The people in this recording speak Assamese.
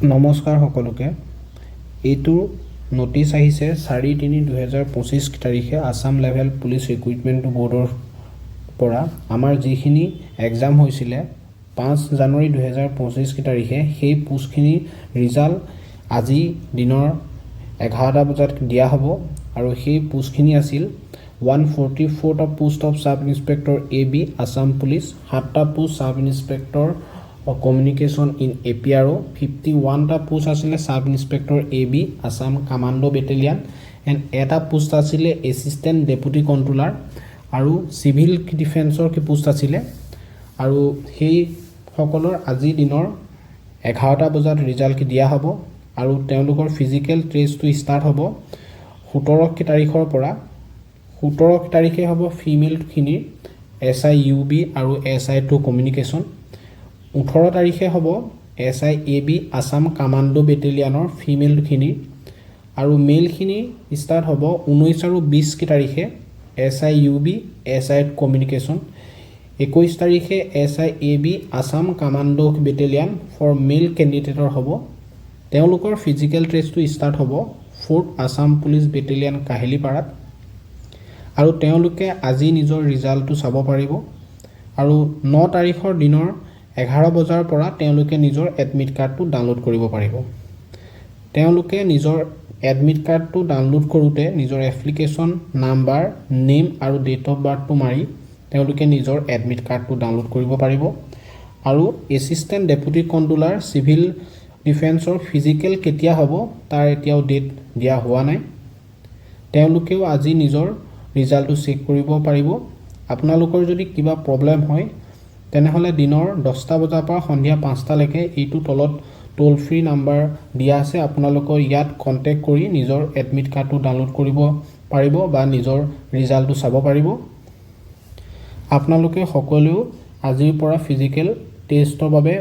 নমস্কাৰ সকলোকে এইটো নোটিছ আহিছে 4/3/2025 তাৰিখে আসাম লেভেল পুলিচ ৰিক্ৰুটমেণ্ট বোৰ্ডৰ পৰা আমাৰ যিখিনি এক্সাম হৈছিলে 5 জানুৱাৰী 2025 তাৰিখে সেই পোষ্টখিনি ৰিজাল্ট আজি দিনৰ 11টা বজাত দিয়া হ'ব আৰু সেই পোষ্টখিনি আছিল 144টা post of sub inspector AB Assam police 7টা post sub inspector communication in APRO 51টা পোষ্ট আছিলে sub inspector AB Assam commando battalion and এটা পোষ্ট আছিলে এছিষ্টেণ্ট ডেপুটি কণ্ট্ৰোলাৰ আৰু সিভিল ডিফেন্সৰ কি পোষ্ট আছিলে আৰু সেই সকলৰ আজি দিনৰ 11টা বজাত ৰিজাল্ট দিয়া হ'ব আৰু তেওঁলোকৰ ফিজিক্যাল টেষ্টটো ষ্টাৰ্ট হ'ব 17 তাৰিখৰ পৰা 17 তাৰিখে হ'ব ফিমেলখিনিৰ SIUB আৰু SI2 কমিউনিকেশ্যন 18 তাৰিখে হ'ব SIAB আসাম কমান্ডো বেটেলিয়ানৰ ফিমেলখিনি আৰু মেলখিনি ষ্টাৰ্ট হ'ব 19 আৰু 20 তাৰিখে SIUB SI2 কমিউনিকেশ্যন 21 তাৰিখে SIAB Assam commando battalion for male কেণ্ডিডেটৰ হ'ব তেওঁলোকৰ ফিজিক্যাল টেষ্টটো ষ্টাৰ্ট হ'ব 4th আসাম পুলিচ বেটেলিয়ান কাহিলিপাৰাত আৰু তেওঁলোকে আজি নিজৰ ৰিজাল্টটো চাব পাৰিব আৰু 9 তাৰিখৰ দিনৰ 11 বজাৰ পৰা তেওঁলোকে নিজৰ এডমিট কাৰ্ডটো ডাউনলোড কৰিব পাৰিব তেওঁলোকে নিজৰ এডমিট কাৰ্ডটো ডাউনলোড কৰোঁতে নিজৰ এপ্লিকেশ্যন নাম্বাৰ নেম আৰু ডেট অফ বাৰ্থটো মাৰি তেওঁলোকে নিজৰ এডমিট কাৰ্ডটো ডাউনলোড কৰিব পাৰিব আৰু এছিষ্টেণ্ট ডেপুটি কণ্ট্ৰোলাৰ সিভিল ডিফেন্সৰ ফিজিক্যাল কেতিয়া হ'ব তাৰ এতিয়াও ডেট দিয়া হোৱা নাই তেওঁলোকেও আজি নিজৰ ৰিজাল্টটো চেক কৰিব পাৰিব আপোনালোকৰ যদি কিবা প্ৰবলেম হয় তেনেহলে দিনৰ 10টা বজাৰ পৰা সন্ধিয়া 5টা লৈকে এইটো তলত টোল ফ্ৰী নাম্বাৰ দিয়া আছে আপোনালোকৰ ইয়াত কন্টেক্ট কৰি নিজৰ এডমিট কাৰ্ডটো ডাউনলোড কৰিব পাৰিব বা নিজৰ ৰিজাল্টটো চাব পাৰিব আপোনালোকে সকলোৱে আজিৰ পৰা ফিজিক্যাল টেষ্টৰ বাবে